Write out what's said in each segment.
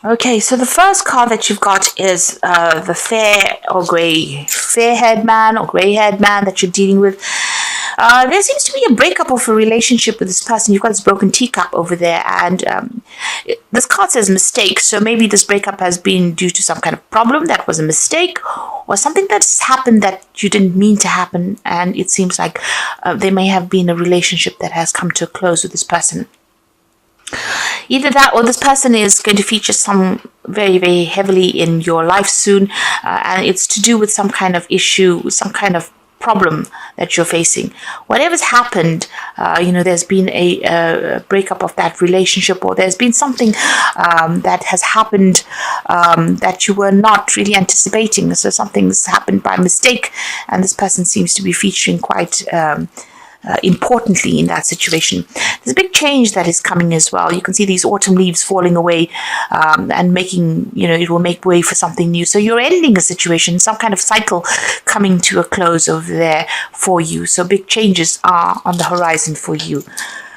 Okay, so the first card that you've got is the fair-haired man or grey-haired man that you're dealing with. There seems to be a breakup of a relationship with this person. You've got this broken teacup over there, and this card says mistake. So maybe this breakup has been due to some kind of problem that was a mistake, or something that's happened that you didn't mean to happen. And it seems like there may have been a relationship that has come to a close with this person. Either that or this person is going to feature some very, very heavily in your life soon, and it's to do with some kind of issue, some kind of problem that you're facing. Whatever's happened, there's been a breakup of that relationship, or there's been something that has happened that you were not really anticipating. So something's happened by mistake, and this person seems to be featuring quite importantly in that situation. There's a big change that is coming as well. You can see these autumn leaves falling away and making, it will make way for something new. So you're ending a situation, some kind of cycle coming to a close over there for you. So big changes are on the horizon for you,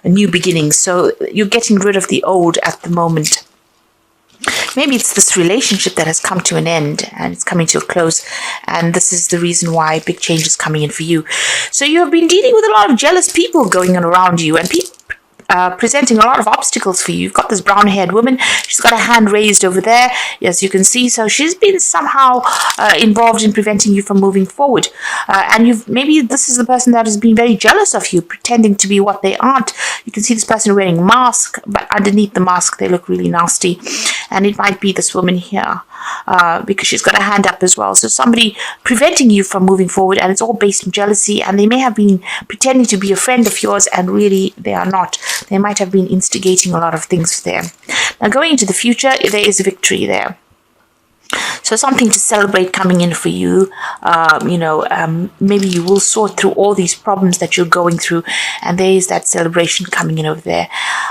a new beginning. So you're getting rid of the old at the moment. Maybe it's this relationship that has come to an end and it's coming to a close, and this is the reason why big change is coming in for you. So you have been dealing with a lot of jealous people going on around you, and people presenting a lot of obstacles for you. You've got this brown-haired woman. She's got a hand raised over there, as you can see. So she's been somehow involved in preventing you from moving forward. And maybe this is the person that has been very jealous of you, pretending to be what they aren't. You can see this person wearing a mask, but underneath the mask, they look really nasty. And it might be this woman here, because she's got a hand up as well. So somebody preventing you from moving forward, and it's all based on jealousy. And they may have been pretending to be a friend of yours, and really they are not. They might have been instigating a lot of things there. Now, going into the future, there is victory there. So something to celebrate coming in for you. Maybe you will sort through all these problems that you're going through, and there is that celebration coming in over there.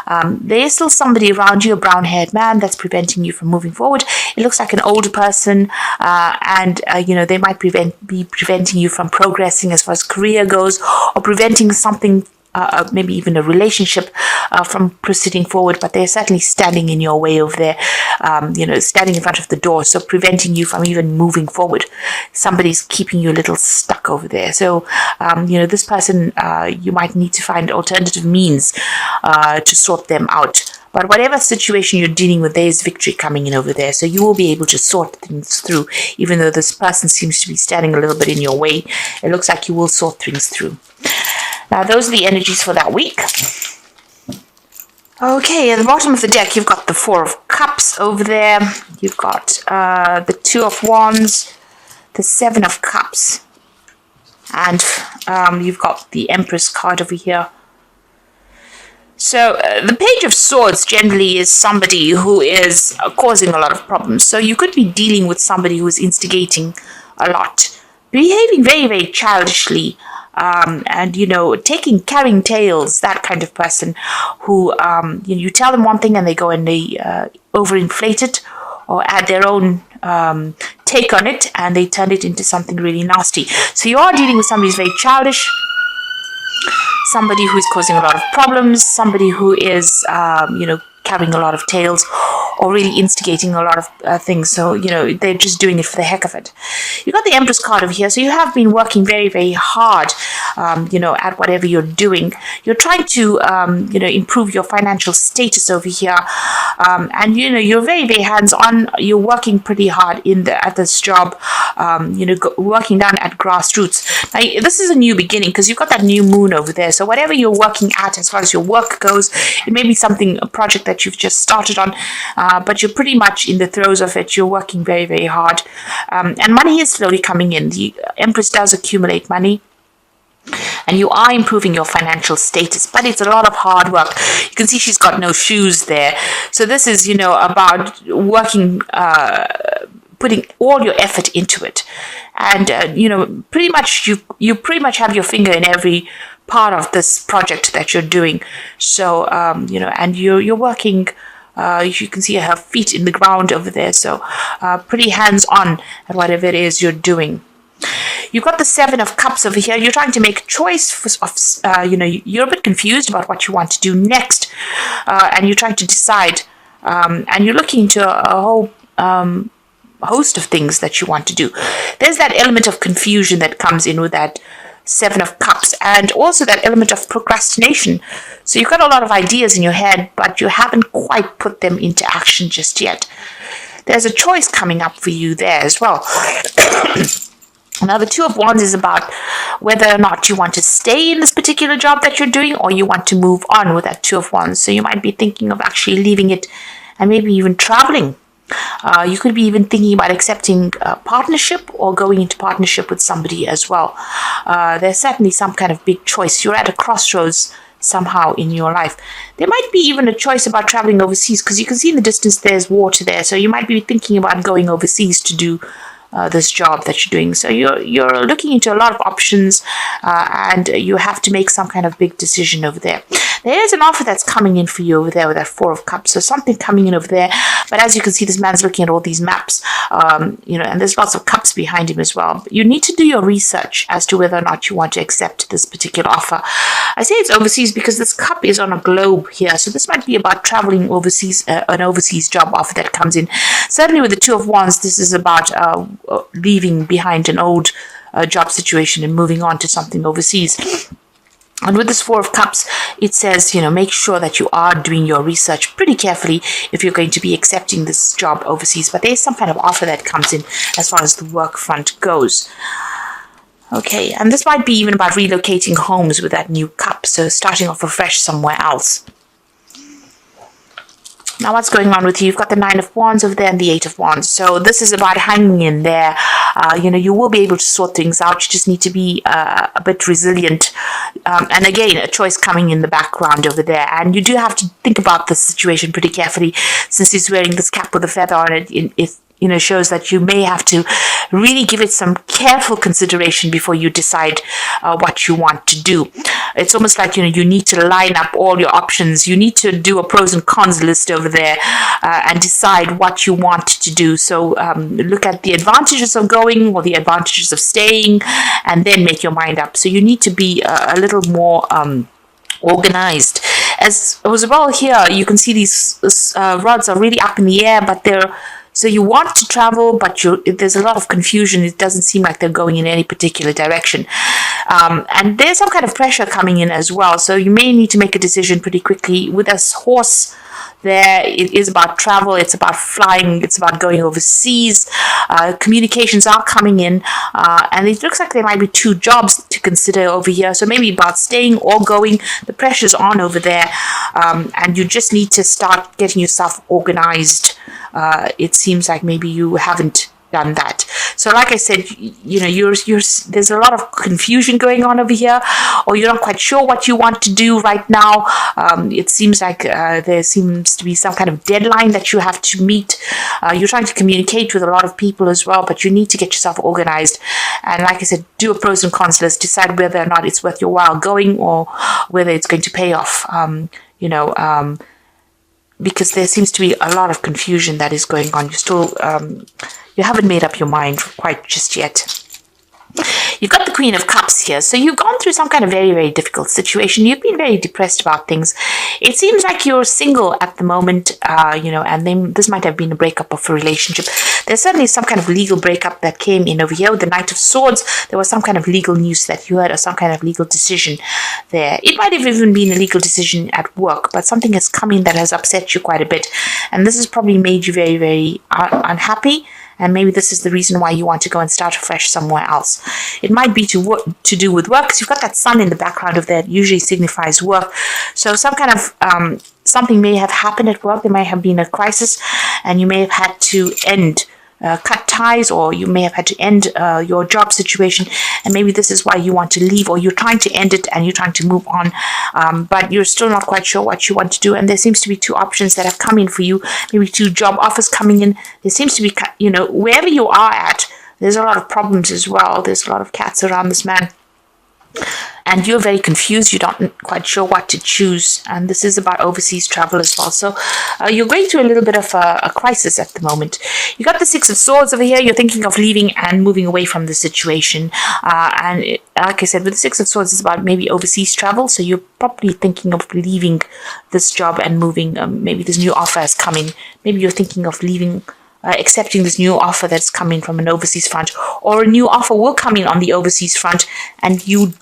There is still somebody around you, a brown-haired man, that's preventing you from moving forward. It looks like an older person, and they might be preventing you from progressing as far as career goes, or preventing something, maybe even a relationship, from proceeding forward, but they're certainly standing in your way over there, standing in front of the door, so preventing you from even moving forward. Somebody's keeping you a little stuck over there. So, this person, you might need to find alternative means to sort them out. But whatever situation you're dealing with, there is victory coming in over there. So you will be able to sort things through, even though this person seems to be standing a little bit in your way. It looks like you will sort things through. Now, those are the energies for that week. Okay, at the bottom of the deck, you've got the Four of Cups over there. You've got the Two of Wands, the Seven of Cups, and you've got the Empress card over here. So the Page of Swords generally is somebody who is causing a lot of problems. So you could be dealing with somebody who is instigating a lot, behaving very, very childishly, and carrying tales, that kind of person who, you tell them one thing and they go and they overinflate it or add their own take on it, and they turn it into something really nasty. So you are dealing with somebody who's very childish, somebody who is causing a lot of problems, somebody who is, carrying a lot of tales, or really instigating a lot of things. So, they're just doing it for the heck of it. You got the Empress card over here. So you have been working very, very hard, at whatever you're doing. You're trying to, improve your financial status over here. And, you're very, very hands-on. You're working pretty hard at this job, working down at grassroots. Now, this is a new beginning because you've got that new moon over there. So whatever you're working at as far as your work goes, it may be a project that you've just started on, but you're pretty much in the throes of it. You're working very, very hard. And money is slowly coming in. The Empress does accumulate money, and you are improving your financial status, but it's a lot of hard work. You can see she's got no shoes there. So this is, about working, putting all your effort into it. And, pretty much you pretty much have your finger in every part of this project that you're doing. So, and you're working, you can see her feet in the ground over there. So, pretty hands-on at whatever it is you're doing. You've got the Seven of Cups over here. You're trying to make a choice you're a bit confused about what you want to do next. And you're trying to decide and you're looking into a whole host of things that you want to do. There's that element of confusion that comes in with that Seven of Cups, and also that element of procrastination. So you've got a lot of ideas in your head, but you haven't quite put them into action just yet. There's a choice coming up for you there as well. Now, the Two of Wands is about whether or not you want to stay in this particular job that you're doing, or you want to move on with that Two of Wands. So you might be thinking of actually leaving it and maybe even traveling. You could be even thinking about accepting a partnership or going into partnership with somebody as well. There's certainly some kind of big choice. You're at a crossroads somehow in your life. There might be even a choice about traveling overseas, because you can see in the distance there's water there. So you might be thinking about going overseas to do this job that you're doing. So you're looking into a lot of options, and you have to make some kind of big decision over there. There is an offer that's coming in for you over there with that Four of Cups. So something coming in over there. But as you can see, this man's looking at all these maps, and there's lots of cups behind him as well. But you need to do your research as to whether or not you want to accept this particular offer. I say it's overseas because this cup is on a globe here. So this might be about traveling overseas, an overseas job offer that comes in. Certainly with the Two of Wands, this is about leaving behind an old job situation and moving on to something overseas. And with this Four of Cups, it says, make sure that you are doing your research pretty carefully if you're going to be accepting this job overseas. But there's some kind of offer that comes in as far as the work front goes. Okay, and this might be even about relocating homes with that new cup. So starting off afresh somewhere else. Now, what's going on with you? You've got the Nine of Wands over there and the Eight of Wands. So this is about hanging in there. You will be able to sort things out. You just need to be a bit resilient. And again, a choice coming in the background over there. And you do have to think about the situation pretty carefully, since he's wearing this cap with a feather on it. It shows that you may have to really give it some careful consideration before you decide what you want to do. It's almost like, you need to line up all your options. You need to do a pros and cons list over there and decide what you want to do. So look at the advantages of going or the advantages of staying, and then make your mind up. So you need to be a little more organized. As well here, you can see these rods are really up in the air, but so you want to travel, but there's a lot of confusion. It doesn't seem like they're going in any particular direction. And there's some kind of pressure coming in as well. So you may need to make a decision pretty quickly. With this horse there, it is about travel. It's about flying. It's about going overseas. Communications are coming in. And it looks like there might be two jobs to consider over here. So maybe about staying or going. The pressure's on over there. And you just need to start getting yourself organized. It seems like maybe you haven't done that. So like I said, there's a lot of confusion going on over here, or you're not quite sure what you want to do right now. It seems like there seems to be some kind of deadline that you have to meet. You're trying to communicate with a lot of people as well, but you need to get yourself organized. And like I said, do a pros and cons list, decide whether or not it's worth your while going, or whether it's going to pay off. Because there seems to be a lot of confusion that is going on. You haven't made up your mind quite just yet. You've got the Queen of Cups here. So you've gone through some kind of very, very difficult situation. You've been very depressed about things. It seems like you're single at the moment, and then this might have been a breakup of a relationship. There's certainly some kind of legal breakup that came in over here with the Knight of Swords. There was some kind of legal news that you heard, or some kind of legal decision there. It might have even been a legal decision at work, but something has come in that has upset you quite a bit. And this has probably made you very, very unhappy. And maybe this is the reason why you want to go and start afresh somewhere else. It might be to do with work, because you've got that sun in the background of that usually signifies work. So some kind of something may have happened at work. There may have been a crisis, and you may have had to cut ties, or you may have had to end your job situation, and maybe this is why you want to leave, or you're trying to end it and you're trying to move on, but you're still not quite sure what you want to do. And there seems to be two options that have come in for you, maybe two job offers coming in. There seems to be, wherever you are at, there's a lot of problems as well. There's a lot of cats around this man. and you're very confused. You're not quite sure what to choose. And this is about overseas travel as well. So you're going through a little bit of a crisis at the moment. You got the Six of Swords over here. You're thinking of leaving and moving away from the situation. Like I said, with the Six of Swords, it's about maybe overseas travel. So you're probably thinking of leaving this job and moving. Maybe this new offer has come in. Maybe you're thinking of leaving, accepting this new offer that's coming from an overseas front, or a new offer will come in on the overseas front, and you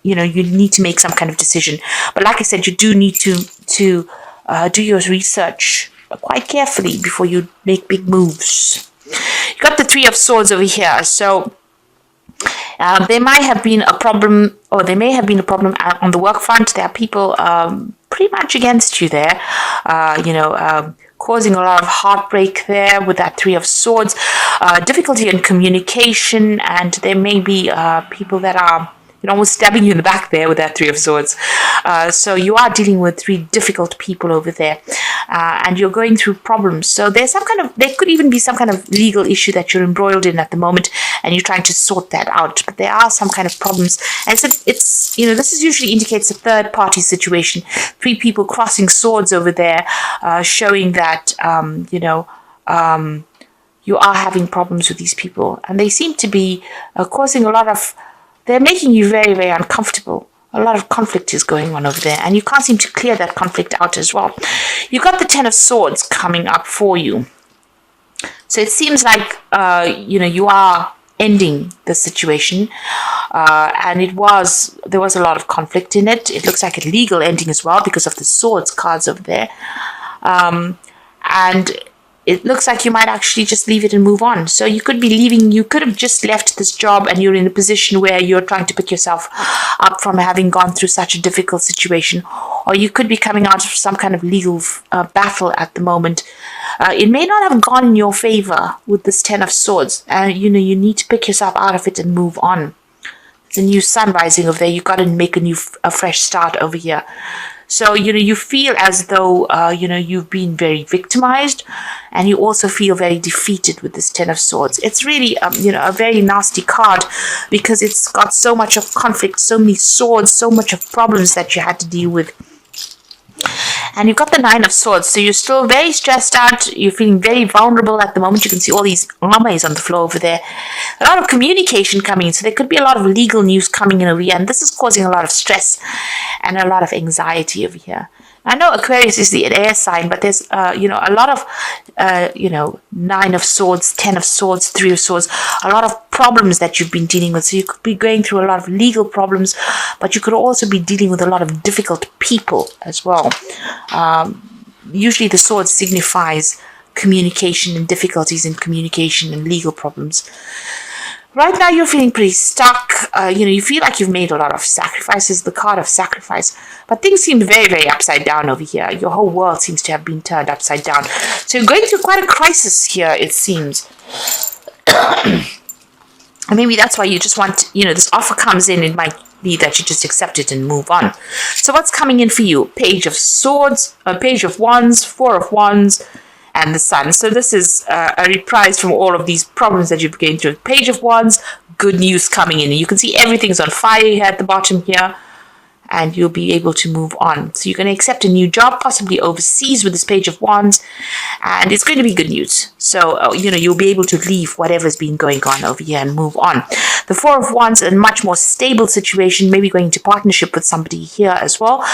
need to make some kind of decision. But like I said, you do need to do your research quite carefully before you make big moves. You got the Three of Swords over here, so there might have been a problem, or there may have been a problem on the work front. There are people pretty much against you there, causing a lot of heartbreak there with that Three of Swords, difficulty in communication, and there may be people that are almost stabbing you in the back there with that Three of Swords. So you are dealing with three difficult people over there, and you're going through problems. So there could even be some kind of legal issue that you're embroiled in at the moment, and you're trying to sort that out. But there are some kind of problems, and so this is usually indicates a third party situation. Three people crossing swords over there, showing that you are having problems with these people, and they seem to be causing a lot of. They're making you very, very uncomfortable. A lot of conflict is going on over there, and you can't seem to clear that conflict out as well. You've got the Ten of Swords coming up for you. So it seems like, you are ending the situation, and there was a lot of conflict in it. It looks like a legal ending as well because of the Swords cards over there. And it looks like you might actually just leave it and move on. So you could be leaving, you could have just left this job and you're in a position where you're trying to pick yourself up from having gone through such a difficult situation. Or you could be coming out of some kind of legal battle at the moment. It may not have gone in your favor with this Ten of Swords. You need to pick yourself out of it and move on. There's a new sun rising over there. You've got to make a fresh start over here. So, you feel as though, you've been very victimized, and you also feel very defeated with this Ten of Swords. It's really, a very nasty card because it's got so much of conflict, so many swords, so much of problems that you had to deal with. And you've got the Nine of Swords, so you're still very stressed out. You're feeling very vulnerable at the moment. You can see all these armors on the floor over there. A lot of communication coming in, so there could be a lot of legal news coming in over here, and this is causing a lot of stress and a lot of anxiety over here. I know Aquarius is the air sign, but there's, a lot of, Nine of Swords, Ten of Swords, Three of Swords, a lot of problems that you've been dealing with. So you could be going through a lot of legal problems, but you could also be dealing with a lot of difficult people as well. Usually the sword signifies communication and difficulties in communication and legal problems. Right now you're feeling pretty stuck. You feel like you've made a lot of sacrifices, the card of sacrifice, but things seem very, very upside down over here. Your whole world seems to have been turned upside down. So you're going through quite a crisis here, it seems. And maybe that's why you just want, this offer comes in, it might be that you just accept it and move on. So what's coming in for you? Page of Swords, a Page of Wands, Four of Wands, and the Sun. So this is a reprise from all of these problems that you've been through. Page of Wands, good news coming in. You can see everything's on fire here at the bottom here, and you'll be able to move on. So you're going to accept a new job, possibly overseas with this Page of Wands, and it's going to be good news. So, you'll be able to leave whatever's been going on over here and move on. The Four of Wands, a much more stable situation, maybe going into partnership with somebody here as well,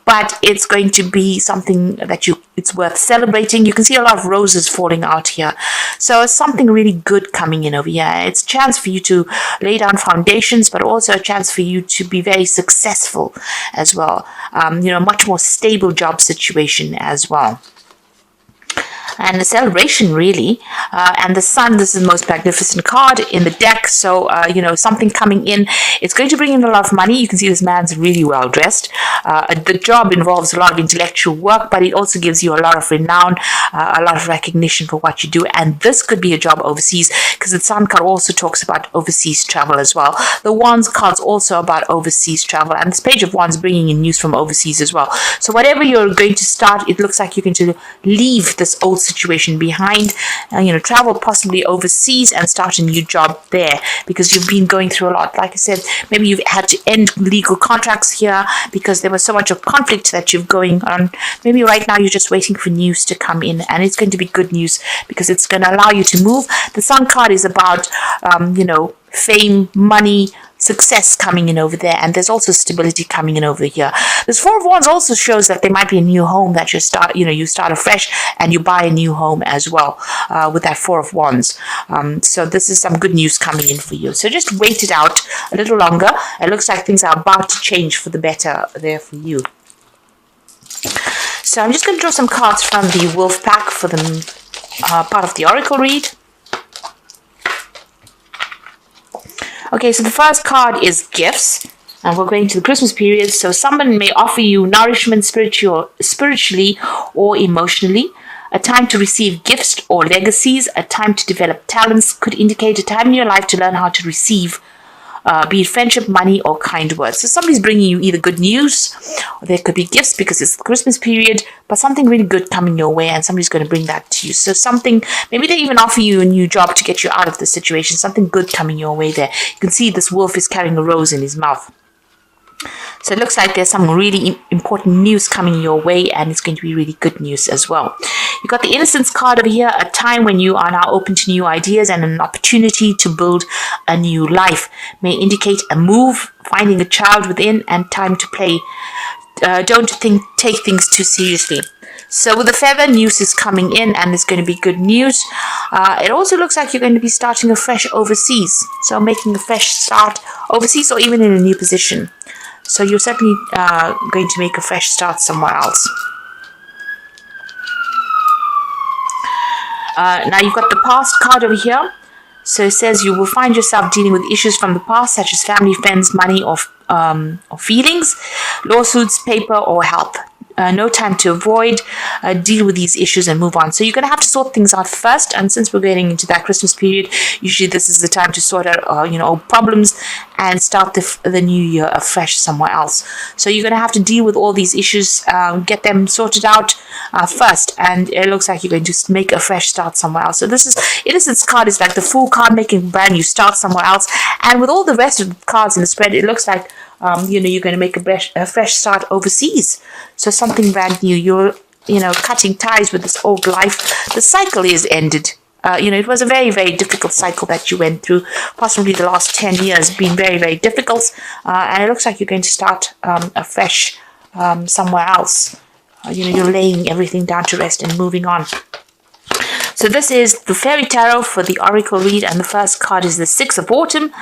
but it's going to be something that it's worth celebrating. You can see a lot of roses falling out here. So it's something really good coming in over here. It's a chance for you to lay down foundations, but also a chance for you to be very successful as well. Much more stable job situation as well. And a celebration, really. And the Sun, this is the most magnificent card in the deck. So, something coming in. It's going to bring in a lot of money. You can see this man's really well dressed. The job involves a lot of intellectual work, but it also gives you a lot of renown, a lot of recognition for what you do. And this could be a job overseas. because the Sun card also talks about overseas travel as well. The Wands card's also about overseas travel, and this Page of Wands bringing in news from overseas as well. So whatever you're going to start, it looks like you're going to leave this old situation behind, travel possibly overseas and start a new job there, because you've been going through a lot. Like I said, maybe you've had to end legal contracts here because there was so much of conflict that you've going on. Maybe right now you're just waiting for news to come in, and it's going to be good news because it's going to allow you to move. The Sun card is about fame, money, success coming in over there, and there's also stability coming in over here. This Four of Wands also shows that there might be a new home that you start afresh and you buy a new home as well, with that Four of Wands. So this is some good news coming in for you. So just wait it out a little longer. It looks like things are about to change for the better there for you. So I'm just going to draw some cards from the Wolf Pack for the part of the Oracle read. Okay, so the first card is gifts, and we're going to the Christmas period. So someone may offer you nourishment spiritually or emotionally, a time to receive gifts or legacies, a time to develop talents, could indicate a time in your life to learn how to receive, be it friendship, money, or kind words. So somebody's bringing you either good news, or there could be gifts because it's the Christmas period, but something really good coming your way, and somebody's going to bring that to you. So maybe they even offer you a new job to get you out of the situation, something good coming your way there. You can see this wolf is carrying a rose in his mouth. So it looks like there's some really important news coming your way, and it's going to be really good news as well. You've got the Innocence card over here, a time when you are now open to new ideas and an opportunity to build a new life. May indicate a move, finding a child within, and time to play. Don't take things too seriously. So with the Feather, news is coming in, and it's going to be good news. It also looks like you're going to be starting afresh overseas. So making a fresh start overseas or even in a new position. So you're certainly going to make a fresh start somewhere else. Now you've got the Past card over here. So it says you will find yourself dealing with issues from the past, such as family, friends, money, or feelings, lawsuits, paper, or help. No time to avoid, deal with these issues and move on. So you're going to have to sort things out first, and since we're getting into that Christmas period, usually this is the time to sort out old problems and start the new year afresh somewhere else. So you're going to have to deal with all these issues, get them sorted out first, and it looks like you're going to make a fresh start somewhere else. So this is Innocence card is like the Fool card, making a brand new start somewhere else, and with all the rest of the cards in the spread, it looks like you're going to make a fresh start overseas. So something brand new. You're, cutting ties with this old life. The cycle is ended. It was a very, very difficult cycle that you went through. Possibly the last 10 years been very, very difficult. And it looks like you're going to start afresh somewhere else. You're laying everything down to rest and moving on. So this is the Fairy Tarot for the Oracle read, and the first card is the Six of Autumn.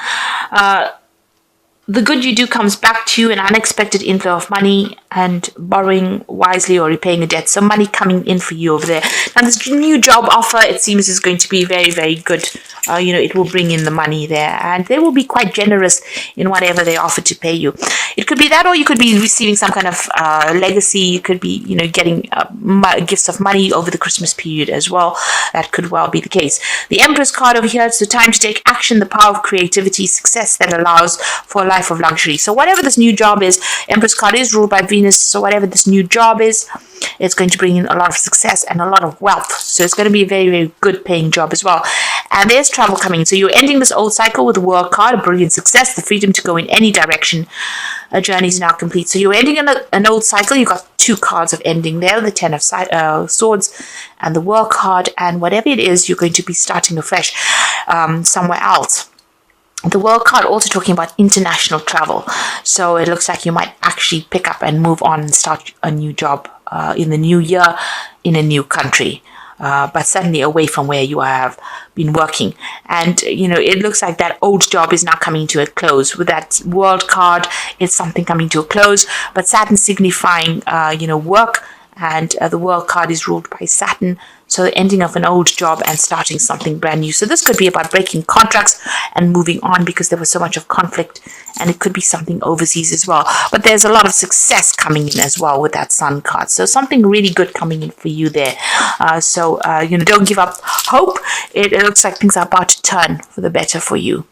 The good you do comes back to you, an unexpected inflow of money, and borrowing wisely or repaying a debt. So money coming in for you over there. Now this new job offer, it seems, is going to be very, very good. It will bring in the money there, and they will be quite generous in whatever they offer to pay you. It could be that, or you could be receiving some kind of legacy. You could be, getting gifts of money over the Christmas period as well. That could well be the case. The Empress card over here, it's the time to take action, the power of creativity, success that allows for a life of luxury. So whatever this new job is, Empress card is ruled by Venus. So whatever this new job is, it's going to bring in a lot of success and a lot of wealth. So it's going to be a very, very good paying job as well. And there's travel coming. So you're ending this old cycle with the World card, a brilliant success, the freedom to go in any direction. A journey is now complete. So you're ending an old cycle. You've got two cards of ending there, the Ten of Swords and the World card. And whatever it is, you're going to be starting afresh somewhere else. The World card also talking about international travel. So it looks like you might actually pick up and move on and start a new job in the new year in a new country. But certainly away from where you have been working. And, it looks like that old job is now coming to a close. With that World card, it's something coming to a close. But Saturn signifying, work. And the World card is ruled by Saturn. So the ending of an old job and starting something brand new. So this could be about breaking contracts and moving on because there was so much of conflict. And it could be something overseas as well. But there's a lot of success coming in as well with that Sun card. So something really good coming in for you there. Don't give up hope. It looks like things are about to turn for the better for you.